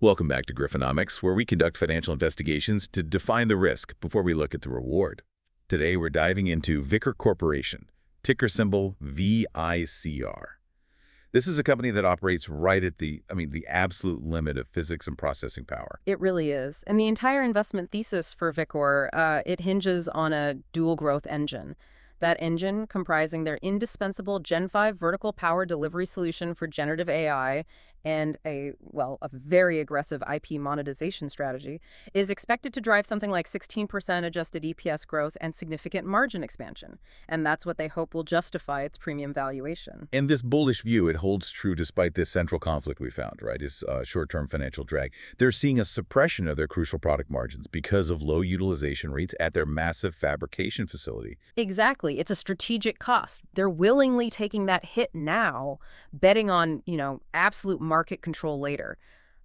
Welcome back to Griffonomics, where we conduct financial investigations to define the risk before we look at the reward. Today, we're diving into Vicor Corporation, ticker symbol VICR. This is a company that operates right at the absolute limit of physics and processing power. It really is. And the entire investment thesis for Vicor, it hinges on a dual growth engine. That engine, comprising their indispensable Gen 5 vertical power delivery solution for generative AI and a very aggressive IP monetization strategy, is expected to drive something like 16% adjusted EPS growth and significant margin expansion. And that's what they hope will justify its premium valuation. And this bullish view, it holds true despite this central conflict we found, right, is short-term financial drag. They're seeing a suppression of their crucial product margins because of low utilization rates at their massive fabrication facility. Exactly. It's a strategic cost. They're willingly taking that hit now, betting on, absolute market control later.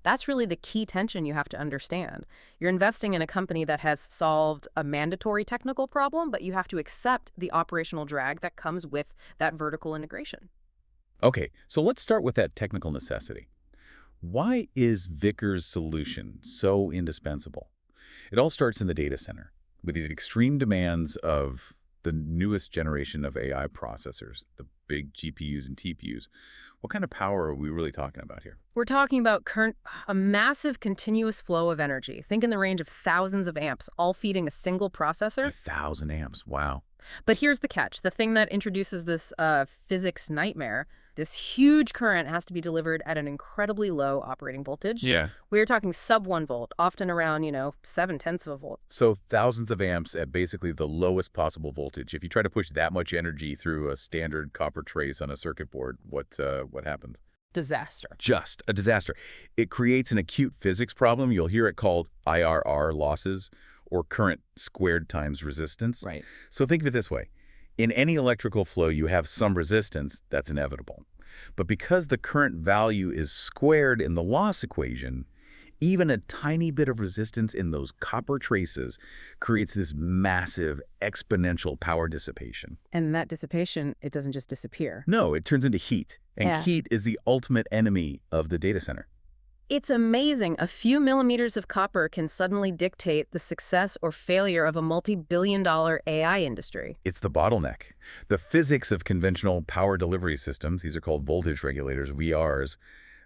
That's really the key tension you have to understand. You're investing in a company that has solved a mandatory technical problem, but you have to accept the operational drag that comes with that vertical integration. Okay, so let's start with that technical necessity. Why is Vicor's solution so indispensable? It all starts in the data center with these extreme demands of the newest generation of AI processors, the big GPUs and TPUs. What kind of power are we really talking about here? We're talking about a massive continuous flow of energy. Think in the range of thousands of amps, all feeding a single processor. 1,000 amps, wow. But here's the catch. The thing that introduces this physics nightmare, this huge current has to be delivered at an incredibly low operating voltage. Yeah. We're talking sub 1 volt, often around, 7/10 of a volt. So thousands of amps at basically the lowest possible voltage. If you try to push that much energy through a standard copper trace on a circuit board, what happens? Disaster. Just a disaster. It creates an acute physics problem. You'll hear it called IRR losses, or current squared times resistance. Right. So think of it this way. In any electrical flow, you have some resistance. That's inevitable. But because the current value is squared in the loss equation, even a tiny bit of resistance in those copper traces creates this massive exponential power dissipation. And that dissipation, it doesn't just disappear. No, it turns into heat. And heat is the ultimate enemy of the data center. It's amazing. A few millimeters of copper can suddenly dictate the success or failure of a multi-billion-dollar AI industry. It's the bottleneck. The physics of conventional power delivery systems, these are called voltage regulators, VRs,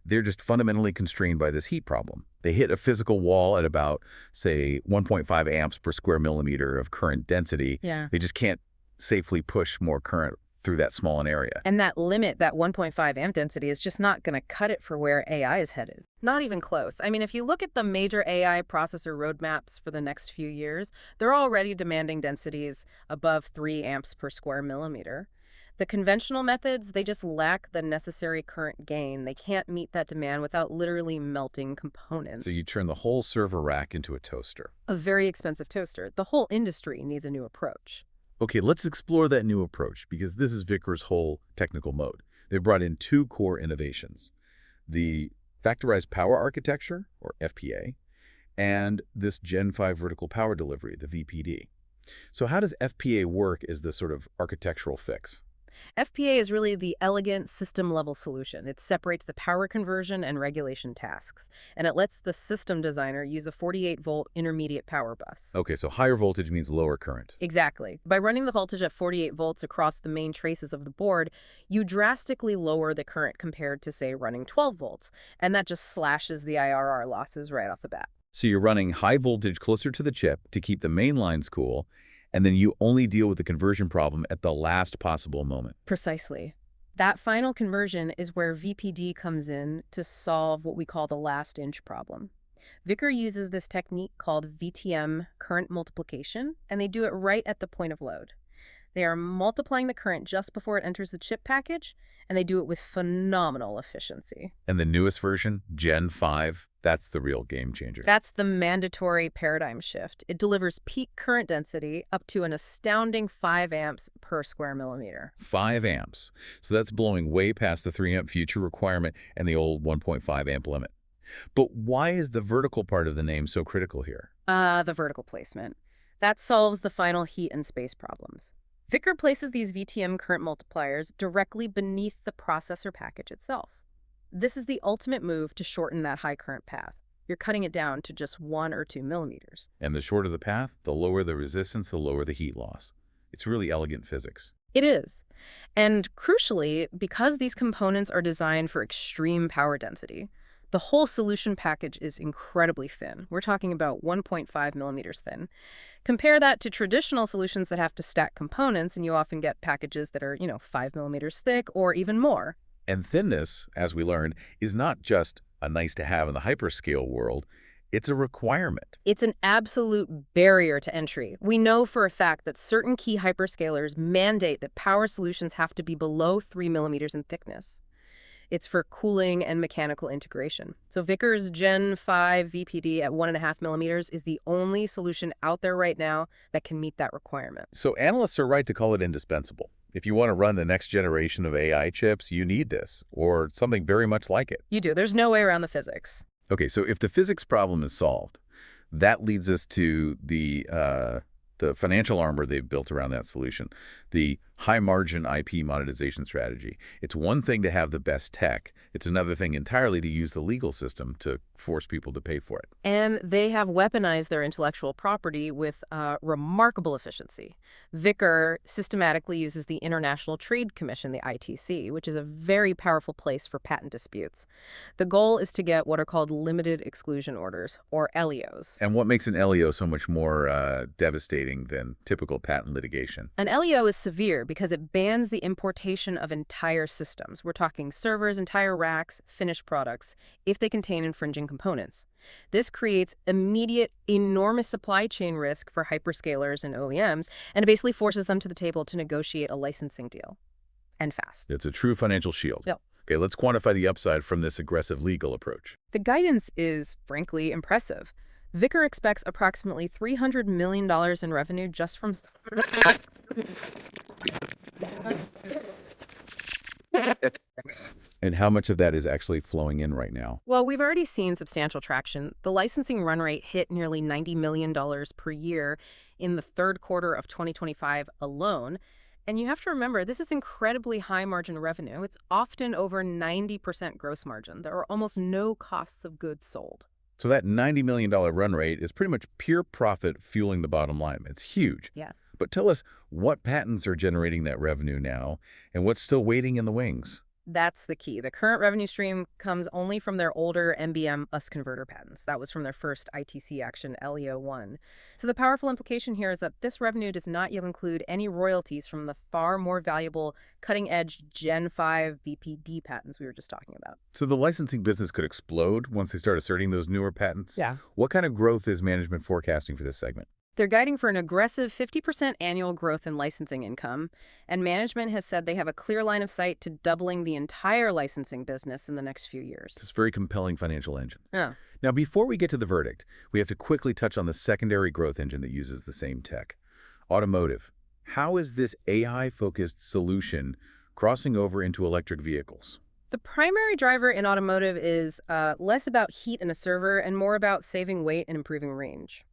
they're just fundamentally constrained by this heat problem. They hit a physical wall at about, say, 1.5 amps per square millimeter of current density. Yeah. They just can't safely push more current through that small an area. And that limit, that 1.5 amp density, is just not going to cut it for where AI is headed. Not even close. I mean, if you look at the major AI processor roadmaps for the next few years, they're already demanding densities above 3 amps per square millimeter. The conventional methods, they just lack the necessary current gain. They can't meet that demand without literally melting components. So you turn the whole server rack into a toaster. A very expensive toaster. The whole industry needs a new approach. Okay, let's explore that new approach, because this is Vicor's whole technical mode. They've brought in two core innovations: the factorized power architecture, or FPA, and this Gen 5 vertical power delivery, the VPD. So how does FPA work as the sort of architectural fix? FPA is really the elegant system-level solution. It separates the power conversion and regulation tasks, and it lets the system designer use a 48-volt intermediate power bus. Okay, so higher voltage means lower current. Exactly. By running the voltage at 48 volts across the main traces of the board, you drastically lower the current compared to, say, running 12 volts, and that just slashes the IRR losses right off the bat. So you're running high voltage closer to the chip to keep the main lines cool, and then you only deal with the conversion problem at the last possible moment. Precisely. That final conversion is where VPD comes in to solve what we call the last inch problem. Vicor uses this technique called VTM current multiplication, and they do it right at the point of load. They are multiplying the current just before it enters the chip package, and they do it with phenomenal efficiency. And the newest version, Gen 5, that's the real game changer. That's the mandatory paradigm shift. It delivers peak current density up to an astounding 5 amps per square millimeter. 5 amps. So that's blowing way past the 3 amp future requirement and the old 1.5 amp limit. But why is the vertical part of the name so critical here? The vertical placement. That solves the final heat and space problems. Vicor places these VTM current multipliers directly beneath the processor package itself. This is the ultimate move to shorten that high current path. You're cutting it down to just 1 or 2 millimeters. And the shorter the path, the lower the resistance, the lower the heat loss. It's really elegant physics. It is. And crucially, because these components are designed for extreme power density, the whole solution package is incredibly thin. We're talking about 1.5 millimeters thin. Compare that to traditional solutions that have to stack components, and you often get packages that are, 5 millimeters thick or even more. And thinness, as we learned, is not just a nice to have in the hyperscale world, it's a requirement. It's an absolute barrier to entry. We know for a fact that certain key hyperscalers mandate that power solutions have to be below 3 millimeters in thickness. It's for cooling and mechanical integration. So Vicor's Gen 5 VPD at 1.5 millimeters is the only solution out there right now that can meet that requirement. So analysts are right to call it indispensable. If you want to run the next generation of AI chips, you need this, or something very much like it. You do. There's no way around the physics. Okay, so if the physics problem is solved, that leads us to the financial armor they've built around that solution, the high-margin IP monetization strategy. It's one thing to have the best tech. It's another thing entirely to use the legal system to force people to pay for it. And they have weaponized their intellectual property with remarkable efficiency. Vicor systematically uses the International Trade Commission, the ITC, which is a very powerful place for patent disputes. The goal is to get what are called limited exclusion orders, or LEOs. And what makes an LEO so much more devastating than typical patent litigation? An LEO is severe because it bans the importation of entire systems. We're talking servers, entire racks, finished products, if they contain infringing components. This creates immediate, enormous supply chain risk for hyperscalers and OEMs, and it basically forces them to the table to negotiate a licensing deal. And fast. It's a true financial shield. Yep. Okay, let's quantify the upside from this aggressive legal approach. The guidance is, frankly, impressive. Vicor expects approximately $300 million in revenue just from... And how much of that is actually flowing in right now? Well, we've already seen substantial traction. The licensing run rate hit nearly $90 million per year in the third quarter of 2025 alone. And you have to remember, this is incredibly high margin revenue. It's often over 90% gross margin. There are almost no costs of goods sold. So that $90 million run rate is pretty much pure profit fueling the bottom line. It's huge. Yeah. But tell us what patents are generating that revenue now and what's still waiting in the wings. That's the key. The current revenue stream comes only from their older NBM bus converter patents. That was from their first ITC action, LEO1. So the powerful implication here is that this revenue does not yet include any royalties from the far more valuable cutting-edge Gen 5 VPD patents we were just talking about. So the licensing business could explode once they start asserting those newer patents? Yeah. What kind of growth is management forecasting for this segment? They're guiding for an aggressive 50% annual growth in licensing income, and management has said they have a clear line of sight to doubling the entire licensing business in the next few years. It's a very compelling financial engine. Yeah. Now, before we get to the verdict, we have to quickly touch on the secondary growth engine that uses the same tech. Automotive. How is this AI-focused solution crossing over into electric vehicles? The primary driver in automotive is less about heat in a server and more about saving weight and improving range.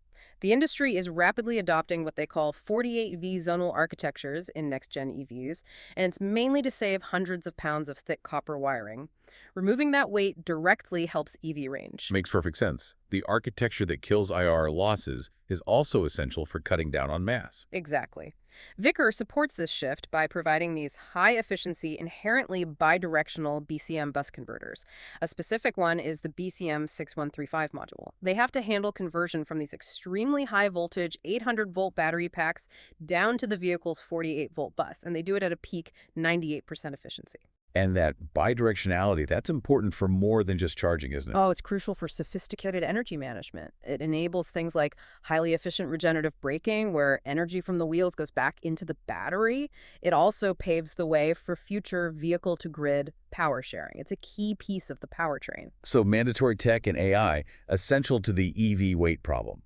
The industry is rapidly adopting what they call 48V zonal architectures in next-gen EVs, and it's mainly to save hundreds of pounds of thick copper wiring. Removing that weight directly helps EV range. Makes perfect sense. The architecture that kills IR losses is also essential for cutting down on mass. Exactly. Vicor supports this shift by providing these high-efficiency, inherently bidirectional BCM bus converters. A specific one is the BCM6135 module. They have to handle conversion from these extremely high-voltage 800-volt battery packs down to the vehicle's 48-volt bus, and they do it at a peak 98% efficiency. And that bidirectionality, that's important for more than just charging, isn't it? Oh, it's crucial for sophisticated energy management. It enables things like highly efficient regenerative braking, where energy from the wheels goes back into the battery. It also paves the way for future vehicle-to-grid power sharing. It's a key piece of the powertrain. So mandatory tech and AI, essential to the EV weight problem.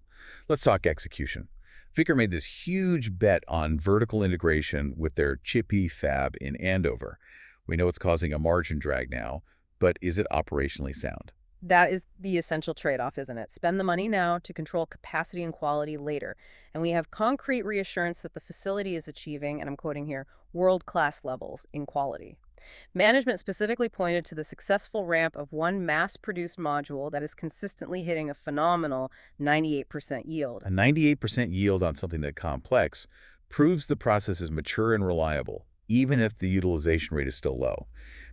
Let's talk execution. Vicor made this huge bet on vertical integration with their Chippy fab in Andover. We know it's causing a margin drag now, but is it operationally sound? That is the essential trade-off, isn't it? Spend the money now to control capacity and quality later. And we have concrete reassurance that the facility is achieving, and I'm quoting here, world-class levels in quality. Management specifically pointed to the successful ramp of one mass-produced module that is consistently hitting a phenomenal 98% yield. A 98% yield on something that complex proves the process is mature and reliable, even if the utilization rate is still low.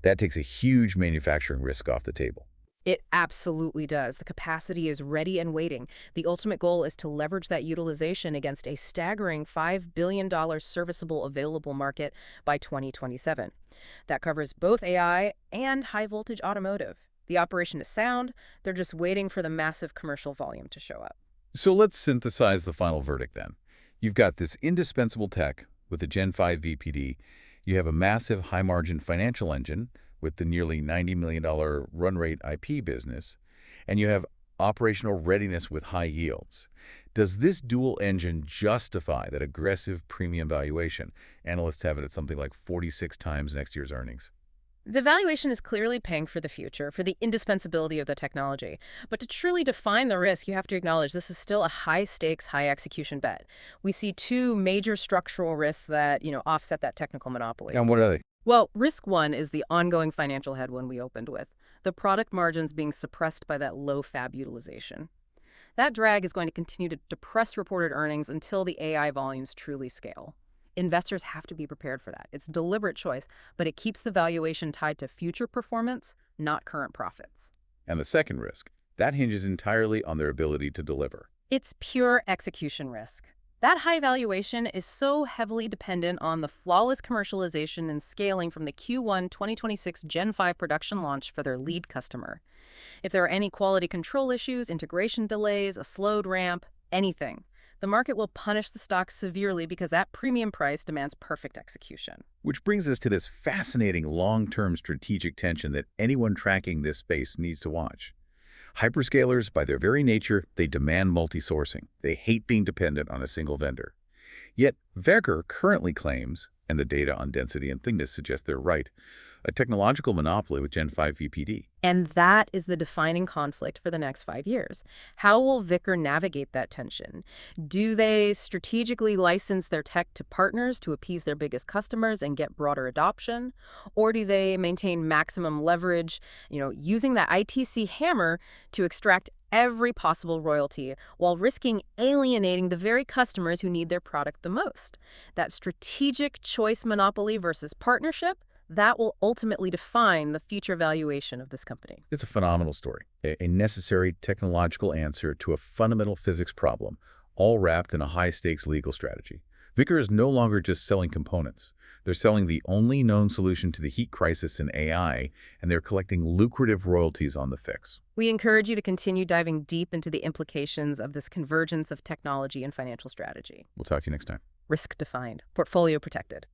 That takes a huge manufacturing risk off the table. It absolutely does. The capacity is ready and waiting. The ultimate goal is to leverage that utilization against a staggering $5 billion serviceable available market by 2027. That covers both AI and high-voltage automotive. The operation is sound. They're just waiting for the massive commercial volume to show up. So let's synthesize the final verdict then. You've got this indispensable tech with the Gen 5 VPD. You have a massive high-margin financial engine with the nearly $90 million run rate IP business, and you have operational readiness with high yields. Does this dual engine justify that aggressive premium valuation? Analysts have it at something like 46 times next year's earnings. The valuation is clearly paying for the future, for the indispensability of the technology. But to truly define the risk, you have to acknowledge this is still a high-stakes, high-execution bet. We see two major structural risks that, offset that technical monopoly. And what are they? Well, risk one is the ongoing financial headwind we opened with, the product margins being suppressed by that low fab utilization. That drag is going to continue to depress reported earnings until the AI volumes truly scale. Investors have to be prepared for that. It's a deliberate choice, but it keeps the valuation tied to future performance, not current profits. And the second risk, that hinges entirely on their ability to deliver. It's pure execution risk. That high valuation is so heavily dependent on the flawless commercialization and scaling from the Q1 2026 Gen 5 production launch for their lead customer. If there are any quality control issues, integration delays, a slowed ramp, anything, the market will punish the stock severely because that premium price demands perfect execution. Which brings us to this fascinating long-term strategic tension that anyone tracking this space needs to watch. Hyperscalers, by their very nature, they demand multi-sourcing. They hate being dependent on a single vendor. Yet, VICR currently claims, and the data on density and thickness suggest they're right, a technological monopoly with Gen 5 VPD. And that is the defining conflict for the next 5 years. How will VICR navigate that tension? Do they strategically license their tech to partners to appease their biggest customers and get broader adoption? Or do they maintain maximum leverage, using that ITC hammer to extract every possible royalty while risking alienating the very customers who need their product the most? That strategic choice monopoly versus partnership, that will ultimately define the future valuation of this company. It's a phenomenal story, a necessary technological answer to a fundamental physics problem, all wrapped in a high-stakes legal strategy. VICR is no longer just selling components. They're selling the only known solution to the heat crisis in AI, and they're collecting lucrative royalties on the fix. We encourage you to continue diving deep into the implications of this convergence of technology and financial strategy. We'll talk to you next time. Risk defined, portfolio protected.